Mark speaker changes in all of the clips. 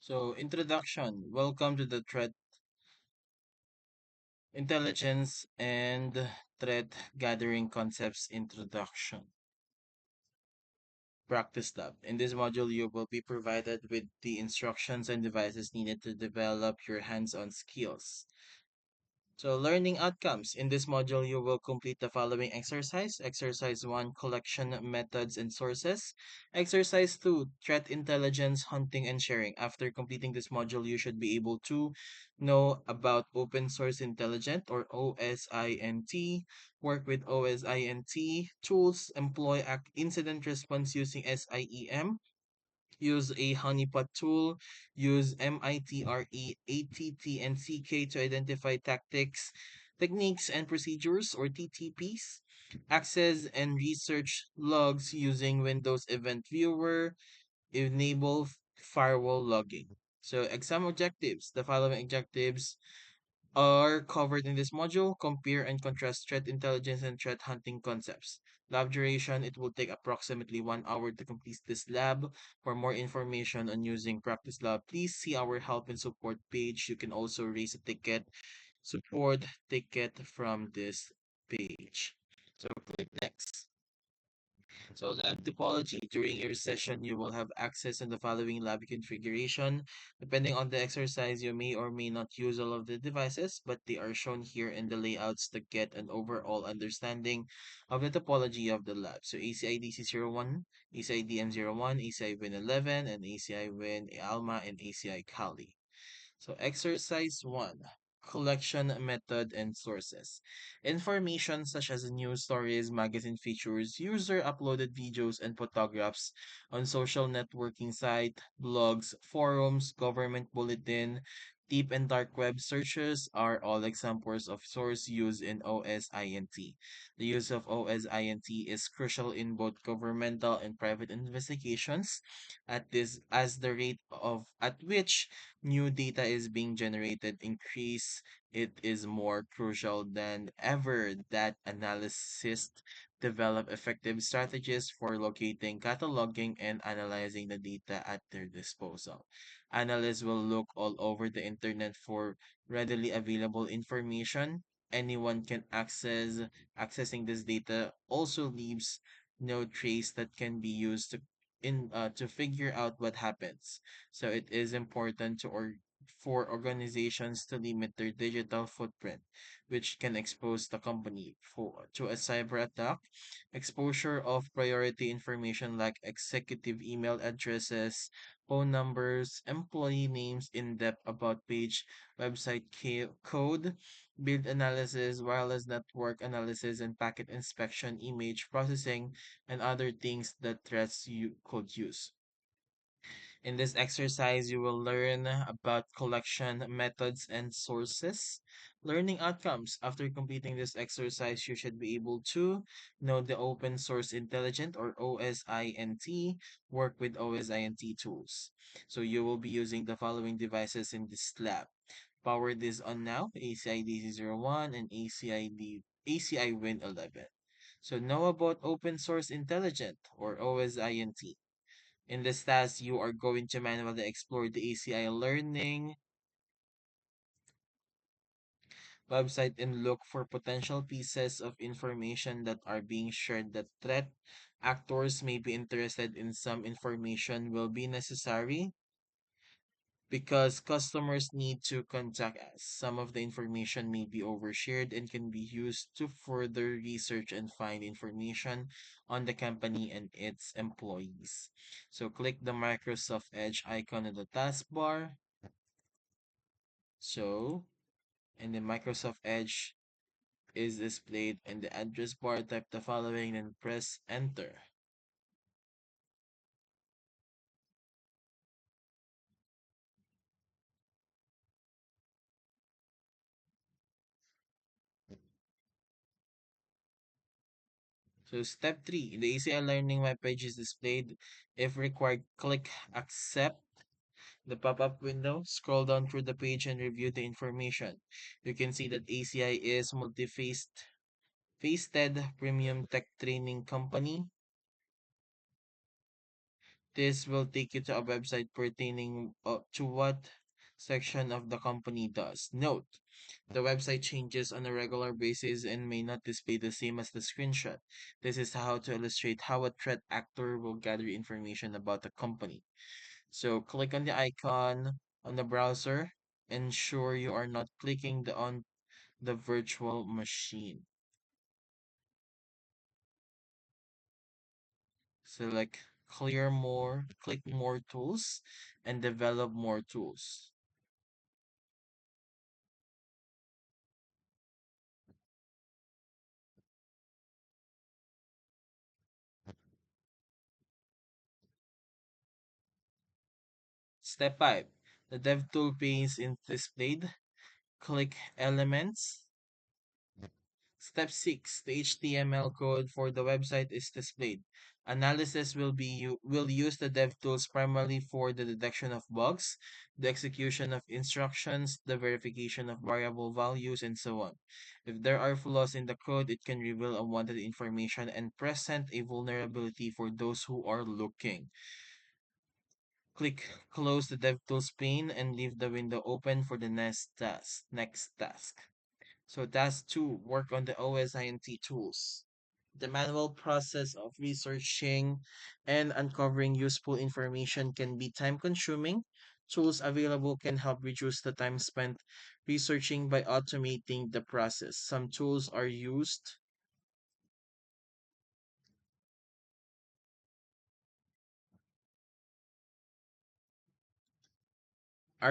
Speaker 1: So, introduction. Welcome to the Threat Intelligence and Threat Gathering Concepts Introduction Practice Lab. In this module, you will be provided with the instructions and devices needed to develop your hands-on skills. So, learning outcomes. In this module, you will complete the following exercise. Exercise 1, collection methods and sources. Exercise 2, threat intelligence, hunting and sharing. After completing this module, you should be able to know about open source intelligent or OSINT, work with OSINT tools, employ incident response using SIEM, use a honeypot tool, use MITRE, ATT, and CK to identify tactics, techniques, and procedures, or TTPs, access and research logs using Windows Event Viewer, enable firewall logging. So, exam objectives. The following objectives are covered in this module. Compare and contrast threat intelligence and threat hunting concepts. Lab duration, it will take approximately 1 hour to complete this lab. For more information on using Practice Lab, please see our help and support page. You can also raise a ticket, support ticket from this page. So click next. So lab topology, during your session, you will have access in the following lab configuration. Depending on the exercise, you may or may not use all of the devices, but they are shown here in the layouts to get an overall understanding of the topology of the lab. So ACI DC01, ACI DM01, ACI Win 11, and ACI Win Alma, and ACI Kali. So exercise 1. Collection method and sources. Information such as news stories, magazine features, user uploaded videos and photographs on social networking site, blogs, forums, government bulletin, deep and dark web searches are all examples of source use in OSINT. The use of OSINT is crucial in both governmental and private investigations as the rate of at which new data is being generated increase, it is more crucial than ever that analysts develop effective strategies for locating, cataloging, and analyzing the data at their disposal. Analysts will look all over the internet for readily available information. Anyone can accessing this data also leaves no trace that can be used to figure out what happens. So it is important for organizations to limit their digital footprint, which can expose the company to a cyber attack. Exposure of priority information like executive email addresses, phone numbers, employee names, in-depth about page, website code, build analysis, wireless network analysis, and packet inspection, image processing, and other things that threats you could use. In this exercise, you will learn about collection methods and sources. Learning outcomes. After completing this exercise, you should be able to know the open source intelligent or OSINT, work with OSINT tools. So you will be using the following devices in this lab. Power this on now, ACI DC01 and ACI Win 11. So know about open source intelligent or OSINT. In this task, you are going to manually explore the ACI Learning website and look for potential pieces of information that are being shared that threat actors may be interested in. Some information will be necessary because customers need to contact us. Some of the information may be overshared and can be used to further research and find information on the company and its employees. So click the Microsoft Edge icon in the taskbar. So, and the Microsoft Edge is displayed in the address bar. Type the following and press enter. So step 3, the ACI Learning web page is displayed. If required, click accept the pop-up window, scroll down through the page and review the information. You can see that ACI is multi-faceted premium tech training company. This will take you to a website pertaining to what section of the company does. Note, the website changes on a regular basis and may not display the same as the screenshot. This is how to illustrate how a threat actor will gather information about the company. So click on the icon on the browser. Ensure you are not clicking on the virtual machine. Select clear more, click more tools, and develop more tools. Step 5. The DevTool pane is displayed. Click Elements. Step 6. The HTML code for the website is displayed. Analysis will use the DevTools primarily for the detection of bugs, the execution of instructions, the verification of variable values, and so on. If there are flaws in the code, it can reveal unwanted information and present a vulnerability for those who are looking. Click Close the DevTools pane and leave the window open for the next task. So task 2, work on the OSINT tools. The manual process of researching and uncovering useful information can be time consuming. Tools available can help reduce the time spent researching by automating the process. Some tools are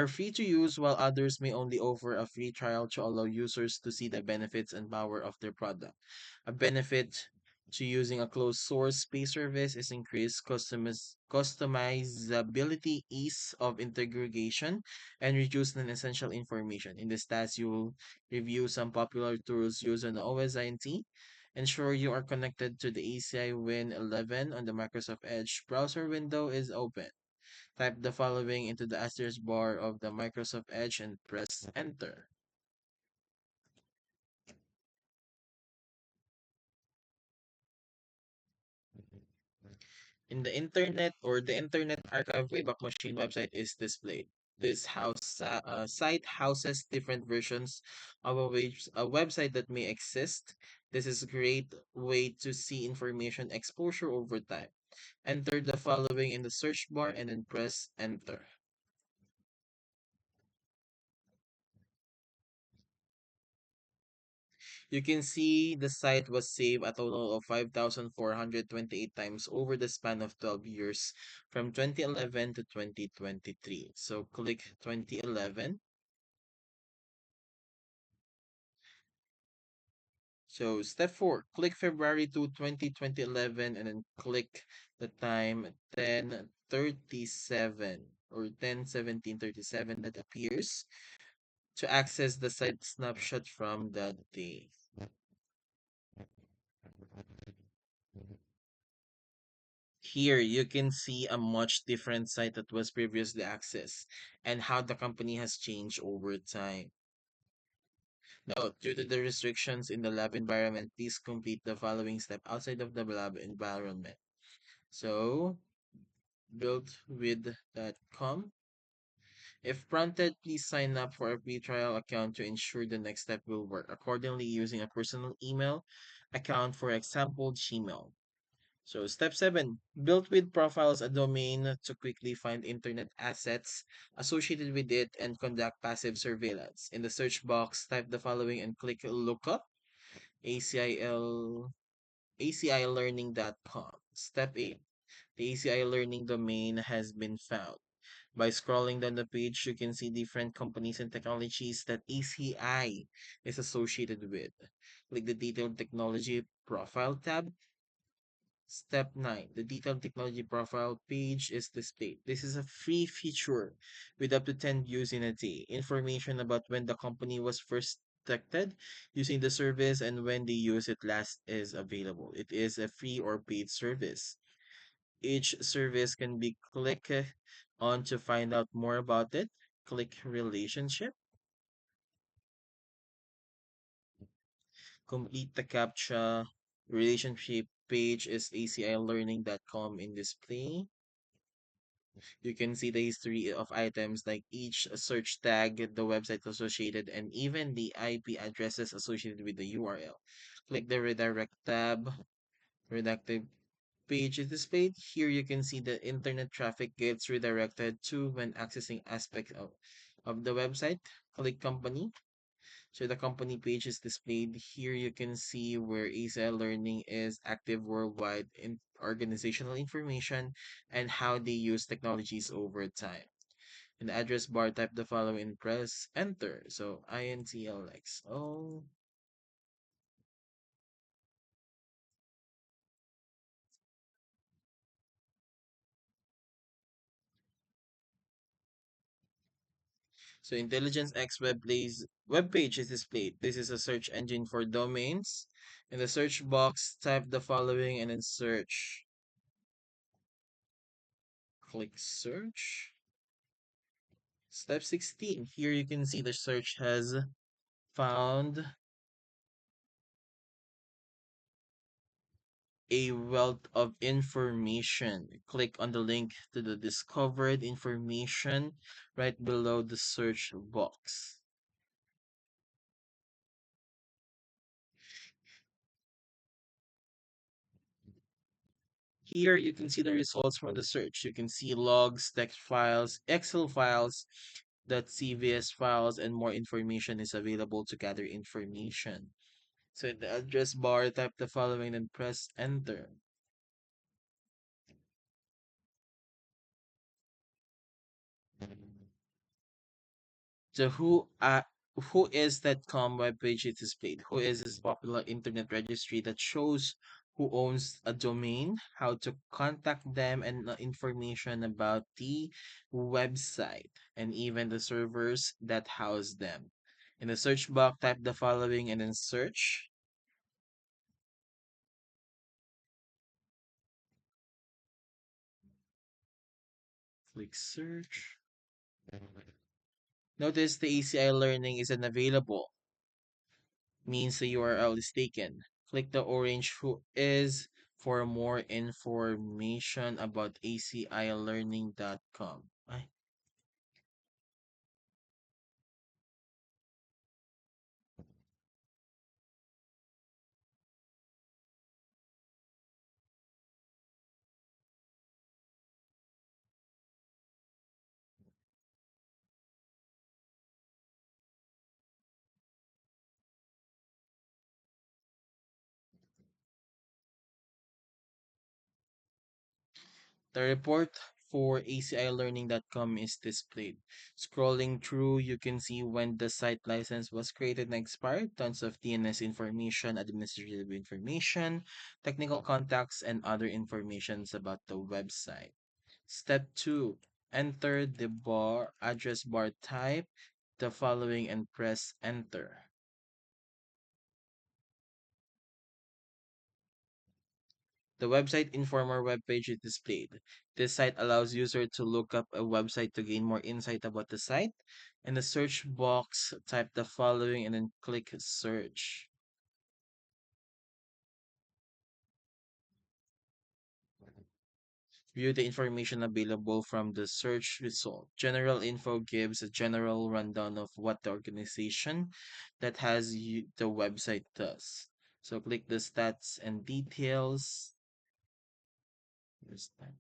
Speaker 1: free to use, while others may only offer a free trial to allow users to see the benefits and power of their product. A benefit to using a closed source space service is increased customizability, ease of integration, and reduced non-essential information. In this task, you will review some popular tools used on the OSINT. Ensure you are connected to the ACI Win 11 on the Microsoft Edge browser window is open. Type the following into the asterisk bar of the Microsoft Edge and press enter. In the internet or the Internet Archive Wayback Machine website is displayed. This site houses different versions of a website that may exist. This is a great way to see information exposure over time. Enter the following in the search bar and then press enter. You can see the site was saved a total of 5,428 times over the span of 12 years from 2011 to 2023. So click 2011. So step 4, click February to 2011 and then click the time 10:37 or 10:17:37 that appears to access the site snapshot from that day. Here, you can see a much different site that was previously accessed and how the company has changed over time. Now, due to the restrictions in the lab environment, please complete the following step outside of the lab environment. So, buildwith.com. If prompted, please sign up for a free trial account to ensure the next step will work accordingly using a personal email account, for example, Gmail. So step 7, built with profiles a domain to quickly find internet assets associated with it and conduct passive surveillance. In the search box, type the following and click lookup ACIL acillearning.com. Step 8, the ACI Learning domain has been found. By scrolling down the page, you can see different companies and technologies that ACI is associated with. Click the Detailed Technology Profile tab. Step 9. The detailed technology profile page is displayed. This is a free feature with up to 10 views in a day. Information about when the company was first detected using the service and when they use it last is available. It is a free or paid service. Each service can be clicked on to find out more about it. Click relationship. Complete the CAPTCHA. Relationship page is acillearning.com in display. You can see the history of items like each search tag, the website associated, and even the IP addresses associated with the URL. Click the redirect tab. Redacted page is displayed. Here you can see the internet traffic gets redirected to when accessing aspect of the website. Click company. So the company page is displayed. Here you can see where ACI Learning is active worldwide in organizational information and how they use technologies over time. In the address bar, type the following and press enter. So INTLXO. So Intelligence X web page is displayed. This is a search engine for domains. In the search box, type the following and then search. Click search. Step 16. Here you can see the search has found a wealth of information. Click on the link to the discovered information right below the search box. Here you can see the results from the search. You can see logs, text files, Excel files, .cvs files, and more information is available to gather information. So in the address bar, type the following and press enter. So who is that com webpage is displayed? Who is this popular internet registry that shows who owns a domain, how to contact them, and information about the website, and even the servers that house them. In the search box, type the following and then search. Click search. Notice the ACI Learning isn't available, means the URL is taken. Click the orange who is for more information about acillearning.com. Ay, the report for acillearning.com is displayed. Scrolling through, you can see when the site license was created and expired, tons of DNS information, administrative information, technical contacts, and other informations about the website. Step 2. Enter the address bar, type the following and press enter. The website informer webpage is displayed. This site allows user to look up a website to gain more insight about the site. In the search box, type the following and then click search. View the information available from the search result. General info gives a general rundown of what the organization that has the website does. So click the stats and details. Here's that.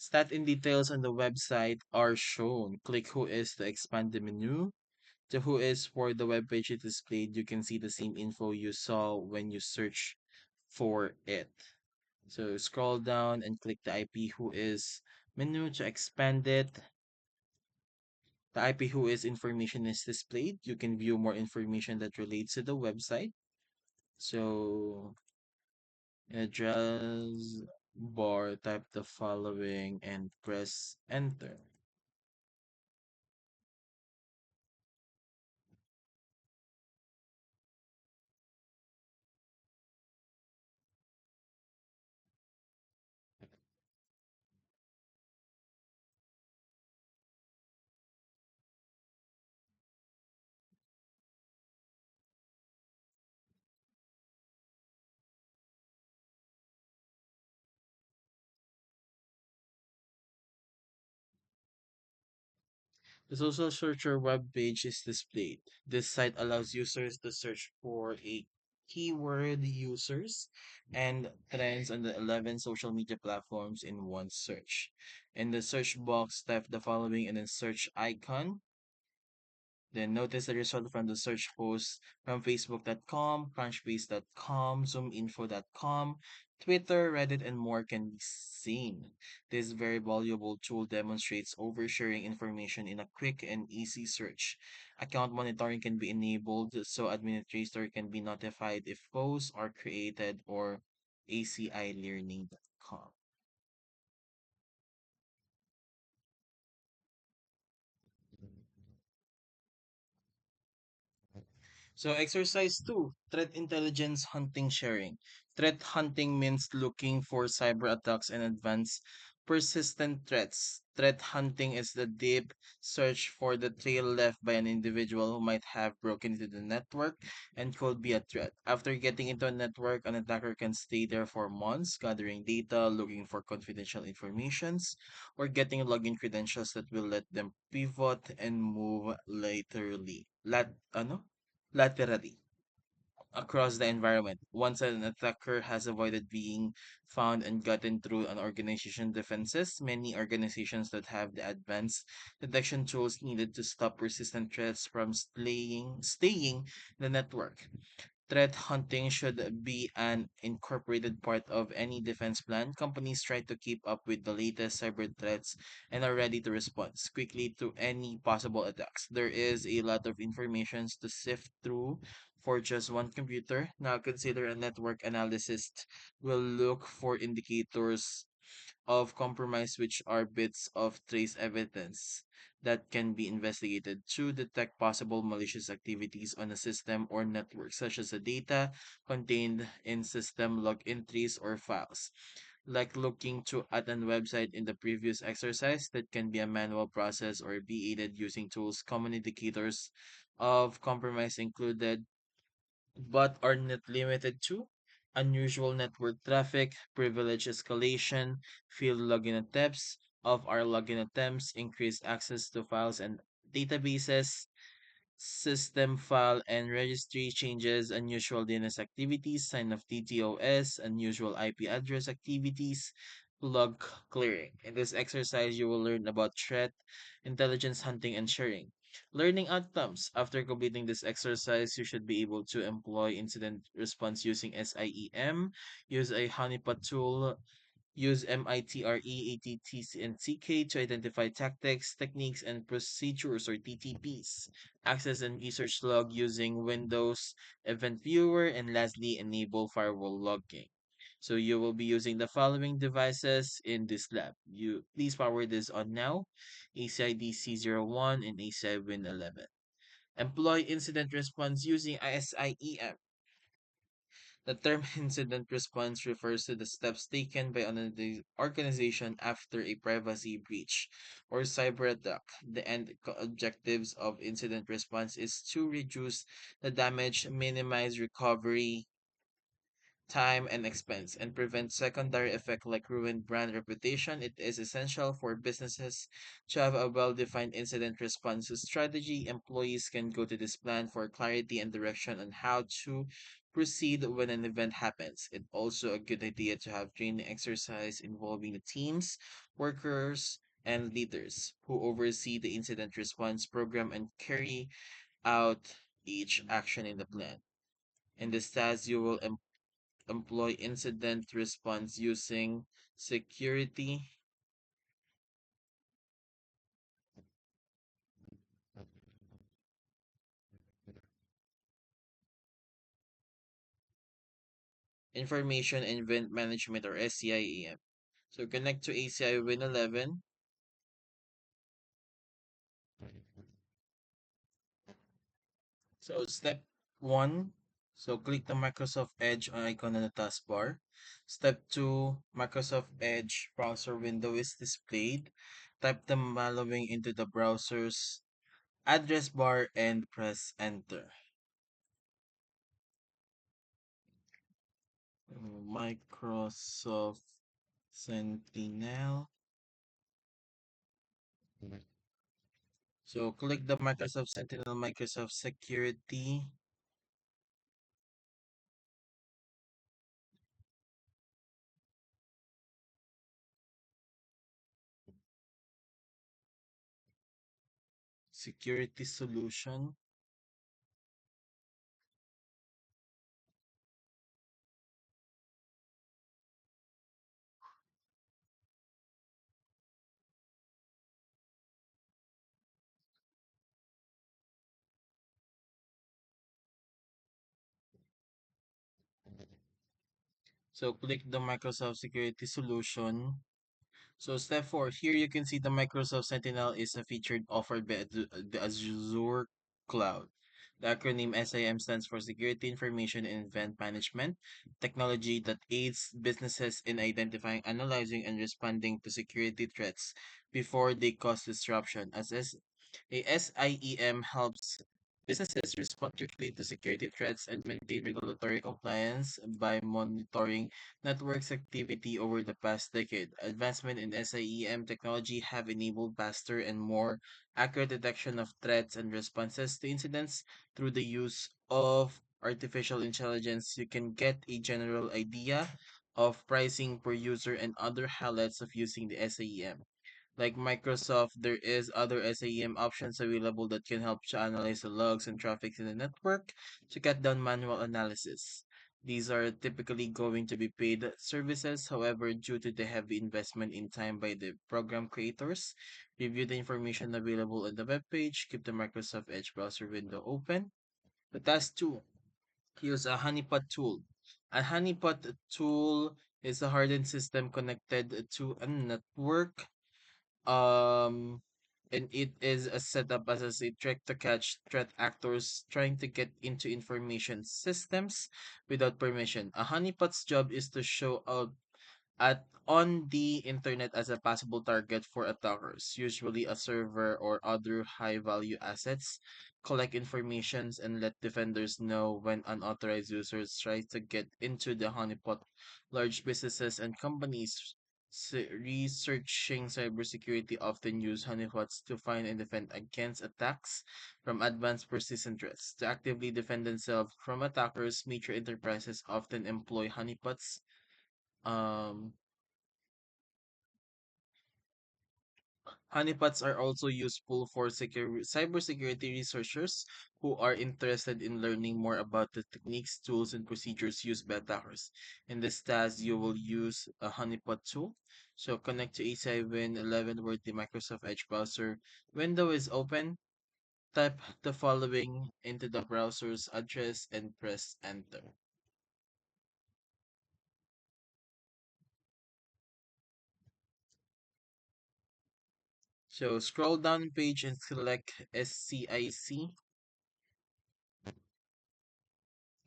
Speaker 1: Stat and details on the website are shown. Click who is to expand the menu. The who is for the web page is displayed. You can see the same info you saw when you search for it. So scroll down and click the IP who is menu to expand it. The IP who is information is displayed. You can view more information that relates to the website. So address bar, type the following and press enter. The social searcher web page is displayed. This site allows users to search for a keyword users and trends on the 11 social media platforms in one search. In the search box, type the following and then search icon. Then notice the result from the search post from Facebook.com, Crunchbase.com, ZoomInfo.com, Twitter, Reddit, and more can be seen. This very valuable tool demonstrates oversharing information in a quick and easy search. Account monitoring can be enabled so administrator can be notified if posts are created or ACIlearning.com. So exercise two, threat intelligence hunting sharing. Threat hunting means looking for cyber attacks and advanced persistent threats. Threat hunting is the deep search for the trail left by an individual who might have broken into the network and could be a threat. After getting into a network, an attacker can stay there for months, gathering data, looking for confidential informations, or getting login credentials that will let them pivot and move laterally across the environment. Once an attacker has avoided being found and gotten through an organization defenses, many organizations that have the advanced detection tools needed to stop persistent threats from staying the network. Threat hunting should be an incorporated part of any defense plan. Companies try to keep up with the latest cyber threats and are ready to respond quickly to any possible attacks. There is a lot of information to sift through for just one computer. Now consider a network analyst will look for indicators of compromise, which are bits of trace evidence that can be investigated to detect possible malicious activities on a system or network, such as the data contained in system log entries or files. Like looking to at an website in the previous exercise, that can be a manual process or be aided using tools. Common indicators of compromise included but are not limited to unusual network traffic, privilege escalation, field login attempts, of our login attempts, increased access to files and databases, system file and registry changes, unusual DNS activities, sign of DDoS, unusual IP address activities, log clearing. In this exercise, you will learn about threat, intelligence hunting, and sharing. Learning outcomes. After completing this exercise, you should be able to employ incident response using SIEM, use a honeypot tool, use MITRE, ATTC, and CK to identify tactics, techniques, and procedures or TTPs. Access and research log using Windows Event Viewer, and lastly, enable firewall logging. So you will be using the following devices in this lab. You please power this on now. ACID C01 and ACI Win 11. Employ incident response using SIEM. The term incident response refers to the steps taken by an organization after a privacy breach or cyber attack. The objectives of incident response is to reduce the damage, minimize recovery, time, and expense, and prevent secondary effect like ruined brand reputation. It is essential for businesses to have a well-defined incident response strategy. Employees can go to this plan for clarity and direction on how to proceed when an event happens. It's also a good idea to have training exercise involving the teams, workers, and leaders who oversee the incident response program and carry out each action in the plan. In the stats, you will employ incident response using security, information and event management or SCIEM. So connect to ACI Win 11. So step one. So click the Microsoft Edge icon on the taskbar. Step two, Microsoft Edge browser window is displayed. Type the following into the browser's address bar and press enter. Microsoft Sentinel So click the Microsoft Sentinel Microsoft security solution. So click the Microsoft security solution. So step 4, here you can see the Microsoft Sentinel is a feature offered by the Azure Cloud. The acronym SIM stands for Security Information and Event Management, technology that aids businesses in identifying, analyzing, and responding to security threats before they cause disruption. A SIEM helps businesses respond quickly to security threats and maintain regulatory compliance by monitoring networks activity over the past decade. Advancement in SIEM technology have enabled faster and more accurate detection of threats and responses to incidents through the use of artificial intelligence. You can get a general idea of pricing per user and other highlights of using the SIEM. Like Microsoft, there is other SAEM options available that can help to analyze the logs and traffic in the network to cut down manual analysis. These are typically going to be paid services, however, due to the heavy investment in time by the program creators, review the information available on the web page, keep the Microsoft Edge browser window open. The task 2, use a honeypot tool. A honeypot tool is a hardened system connected to a network, and it is a setup as a trick to catch threat actors trying to get into information systems without permission. A honeypot's job is to show up at on the internet as a possible target for attackers, usually a server or other high-value assets, collect informations and let defenders know when unauthorized users try to get into the honeypot. Large businesses and companies researching cybersecurity often use honeypots to find and defend against attacks from advanced persistent threats. To actively defend themselves from attackers, major enterprises often employ honeypots. Um, Honeypots are also useful for cybersecurity researchers who are interested in learning more about the techniques, tools, and procedures used by attackers. In this task, you will use a honeypot tool. So connect to ACI Win 11 where the Microsoft Edge browser window is open. Type the following into the browser's address and press enter. So scroll down the page and select SCIC,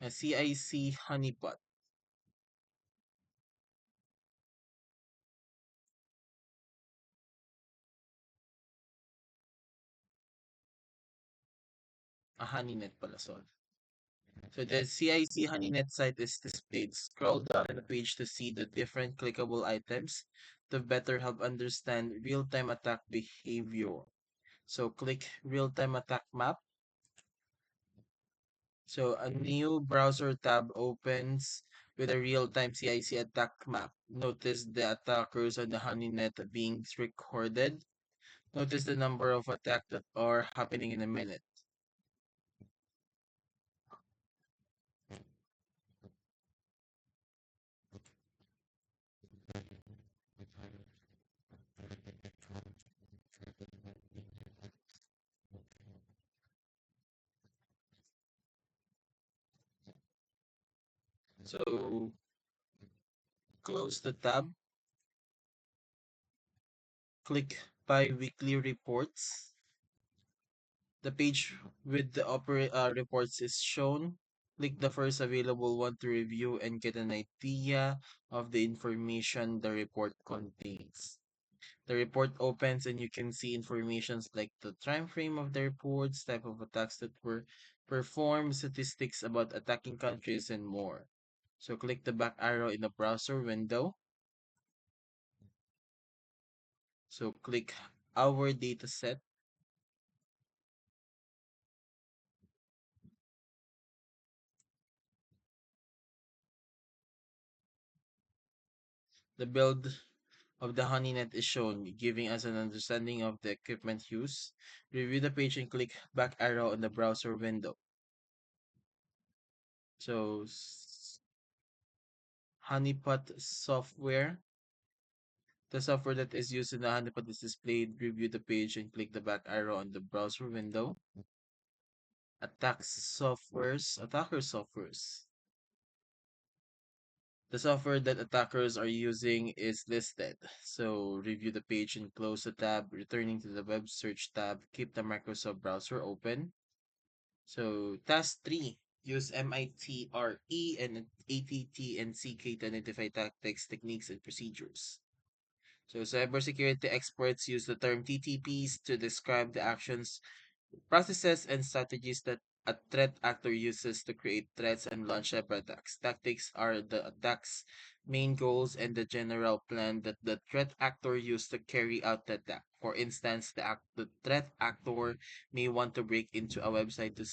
Speaker 1: a CIC honeypot. A honeynet pala, sorry. So the CIC HoneyNet site is displayed. Scroll down on the page to see the different clickable items to better help understand real-time attack behavior. So click real-time attack map. So a new browser tab opens with a real-time CIC attack map. Notice the attackers on the HoneyNet being recorded. Notice the number of attacks that are happening in a minute. So close the tab, click bi-weekly reports. The page with the reports is shown. Click the first available one to review and get an idea of the information the report contains. The report opens and you can see informations like the time frame of the reports, type of attacks that were performed, statistics about attacking countries, and more. So click the back arrow in the browser window. So click our data set. The build of the HoneyNet is shown, giving us an understanding of the equipment used. Review the page and click back arrow on the browser window. So, Honeypot software. The software that is used in the Honeypot is displayed. Review the page and click the back arrow on the browser window. Attacker softwares. The software that attackers are using is listed. So review the page and close the tab, returning to the web search tab. Keep the Microsoft browser open. So task 3. Use MITRE and ATT and CK to identify tactics, techniques, and procedures. So cybersecurity experts use the term TTPs to describe the actions, processes, and strategies that a threat actor uses to create threats and launch cyber attacks. Tactics are the attack's main goals and the general plan that the threat actor used to carry out the attack. For instance, the threat actor may want to break into a website to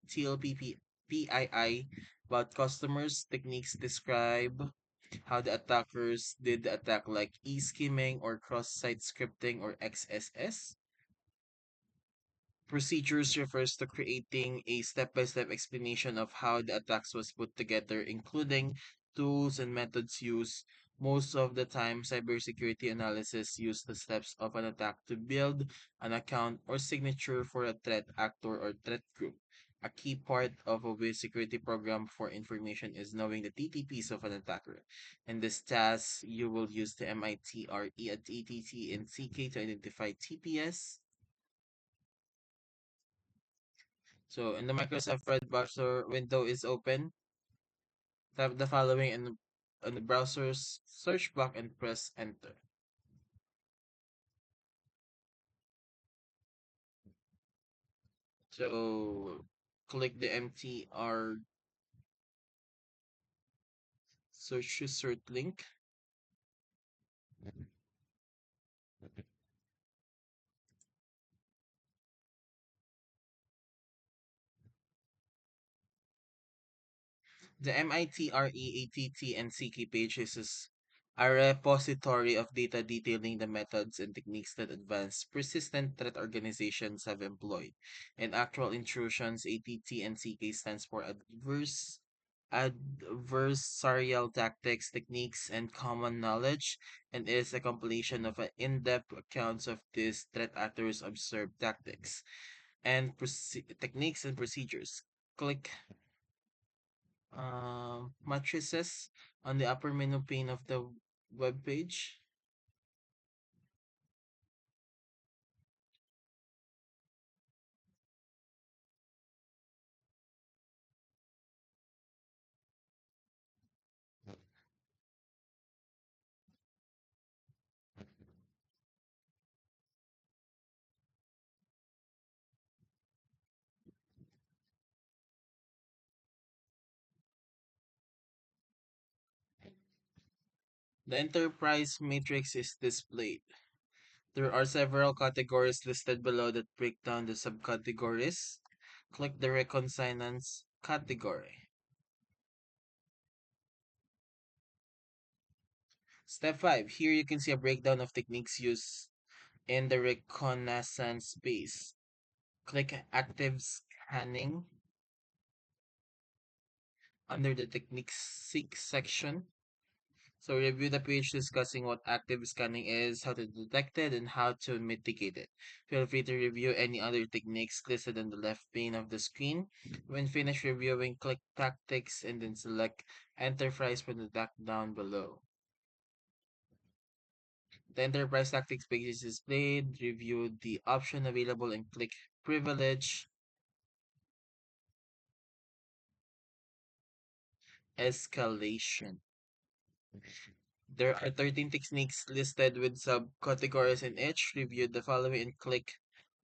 Speaker 1: steal PII about customers. Techniques describe how the attackers did the attack, like e-skimming or cross-site scripting or XSS. Procedures refers to creating a step-by-step explanation of how the attacks was put together, including tools and methods used. Most of the time, cybersecurity analysis use the steps of an attack to build an account or signature for a threat actor or threat group. A key part of a security program for information is knowing the TTPs of an attacker. In this task, you will use the MITRE at ATT and CK to identify TPS. So in the Microsoft Word browser window is open, tap the following in the browser's search bar and press enter. So click the MTR search result link. The MITRE and CK pages is a repository of data detailing the methods and techniques that advanced persistent threat organizations have employed. In actual intrusions, ATT and CK stands for adversarial tactics, techniques, and common knowledge, and is a compilation of in-depth accounts of these threat actors' observed tactics and techniques and procedures. Click matrices on the upper menu pane of the web page. The enterprise matrix is displayed. There are several categories listed below that break down the subcategories. Click the reconnaissance category. Step 5. Here you can see a breakdown of techniques used in the reconnaissance space. Click active scanning under the techniques section. So review the page discussing what active scanning is, how to detect it, and how to mitigate it. Feel free to review any other techniques listed on the left pane of the screen. When finished reviewing, click Tactics and then select Enterprise from the drop down below. The Enterprise Tactics page is displayed. Review the option available and click Privilege Escalation. There are 13 techniques listed with subcategories in each. Review the following and click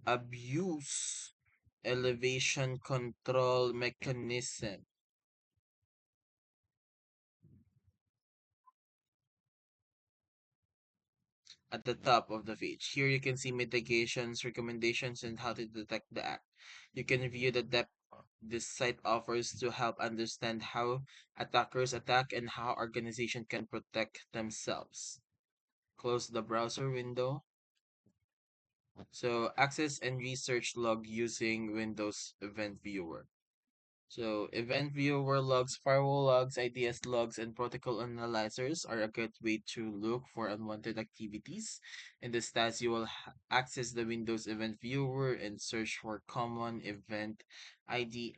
Speaker 1: Abuse Elevation Control Mechanism at the top of the page. Here you can see mitigations, recommendations, and how to detect the act. You can view the depth This site offers to help understand how attackers attack and how organizations can protect themselves. Close the browser window. So access and research log using Windows Event Viewer. So event viewer logs, firewall logs, IDS logs, and protocol analyzers are a good way to look for unwanted activities. In the stats, you will access the Windows Event Viewer and search for common event IDs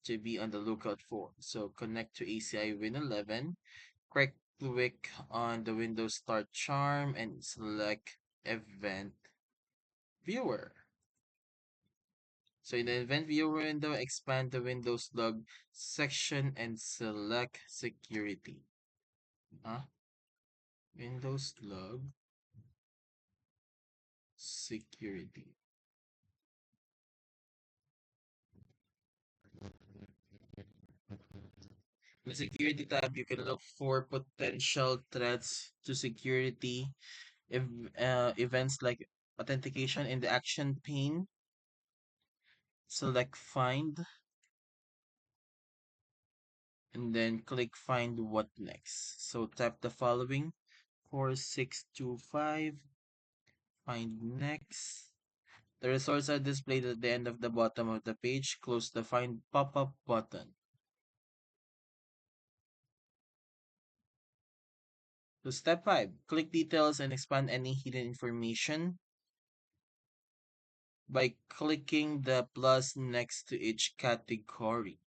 Speaker 1: to be on the lookout for. So connect to ACI Win 11, click on the Windows Start Charm and select Event Viewer. So in the event viewer window, expand the Windows log section and select security. Huh? Windows log security. In the security tab, you can look for potential threats to security events like authentication in the action pane. Select find and then click find what next. So tap the following 4625, find next. The results are displayed at the end of the bottom of the page. Close the Find pop-up button. So step 5, click details and expand any hidden information by clicking the plus next to each category.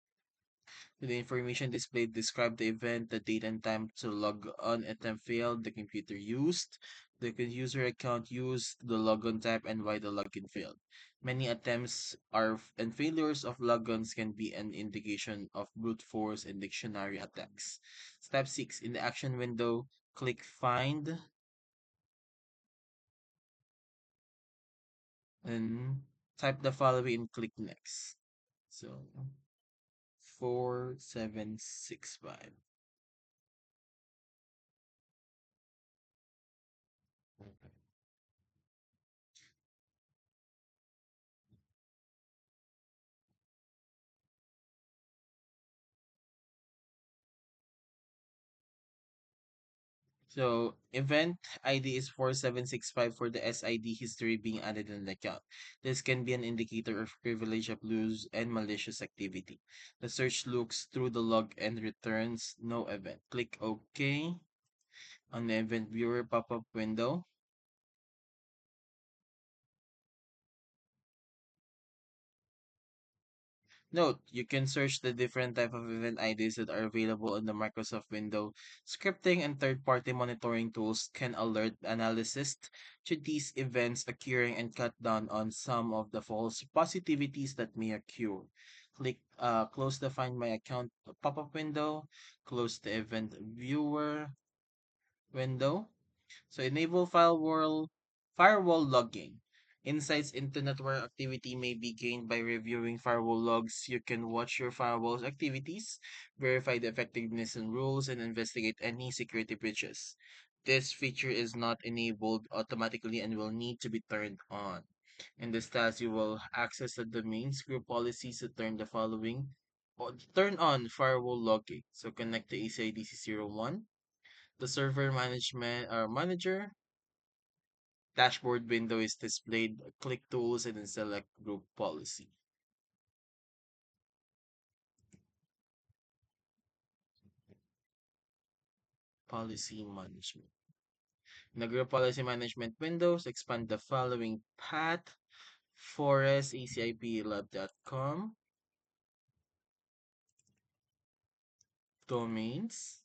Speaker 1: The information displayed describe the event, the date and time to log on attempt failed, the computer used, the user account used, the logon type, and why the login failed. Many attempts are and failures of logons can be an indication of brute force and dictionary attacks. Step 6. In the action window, click Find and type the following and click Next. So 4765. So event ID is 4765 for the SID history being added in the account. This can be an indicator of privilege abuse and malicious activity. The search looks through the log and returns no event. Click OK on the event viewer pop-up window. Note, you can search the different type of event IDs that are available on the Microsoft window. Scripting and third-party monitoring tools can alert analysts to these events occurring and cut down on some of the false positivities that may occur. Close the Find My Account pop-up window, close the event viewer window. So enable firewall logging. Insights into network activity may be gained by reviewing firewall logs. You can watch your firewall's activities, verify the effectiveness and rules, and investigate any security breaches. This feature is not enabled automatically and will need to be turned on. In this task, you will access the domains group policies to turn on firewall logging. So connect to ACIDC01, the server management or manager dashboard window is displayed. Click Tools and then select Group Policy. Policy Management. In the Group Policy Management windows, expand the following path. forestacipLab.com, domains,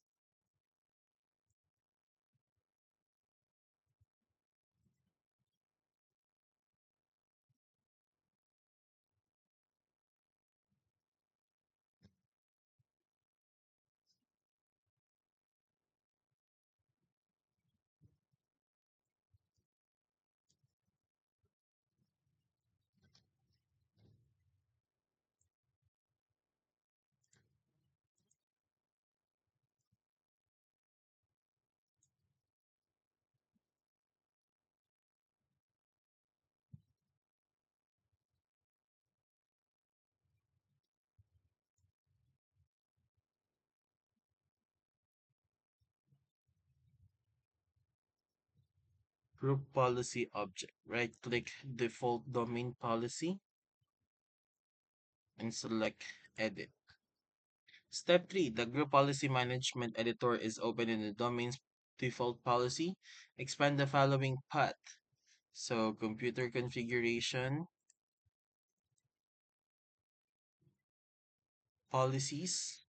Speaker 1: Group policy object. Right click default domain policy and select edit. Step 3. The group policy management editor is open in the domain's default policy. Expand the following path. So computer configuration, policies,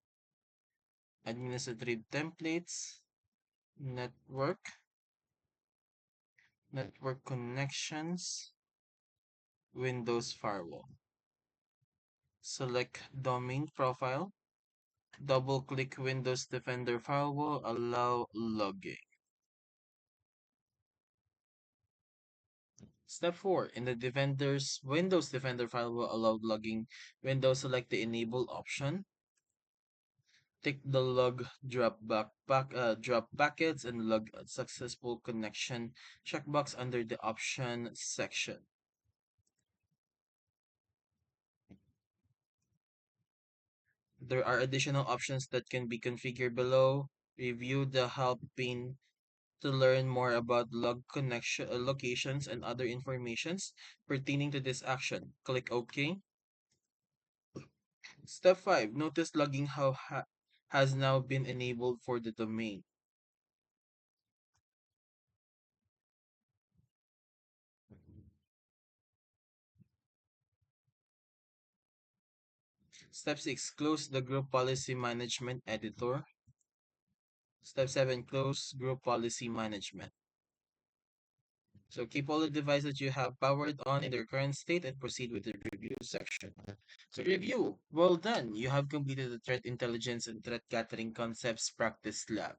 Speaker 1: administrative templates, network, network connections, Windows firewall. Select domain profile. Double click Windows Defender firewall, allow login. Step 4. In the Defender's Windows Defender firewall allow logging window, select the enable option. Tick the log drop packets and log successful connection checkbox under the option section. There are additional options that can be configured below. Review the help pane to learn more about log connection locations and other informations pertaining to this action. Click OK. Step 5. Notice logging has now been enabled for the domain. Step 6. Close the group policy management editor. Step 7. Close group policy management. So keep all the devices that you have powered on in their current state and proceed with the review section. So review. Well done. You have completed the threat intelligence and threat gathering concepts practice lab.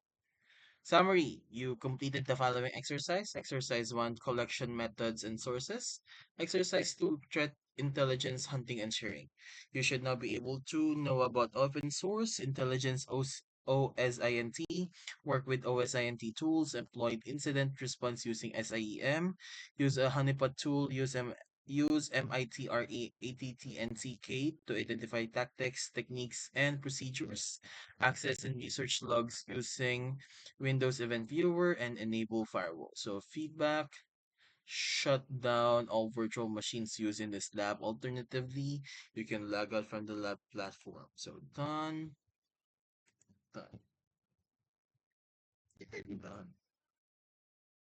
Speaker 1: Summary. You completed the following exercise. Exercise 1, collection methods and sources. Exercise 2, threat intelligence hunting and sharing. You should now be able to know about open source intelligence OSINT, work with OSINT tools, employ incident response using SIEM, use a honeypot tool, use MITRE ATTNCK to identify tactics, techniques, and procedures, access and research logs using Windows Event Viewer, and enable firewall. So feedback, shut down all virtual machines used in this lab. Alternatively, you can log out from the lab platform. So done, done, done.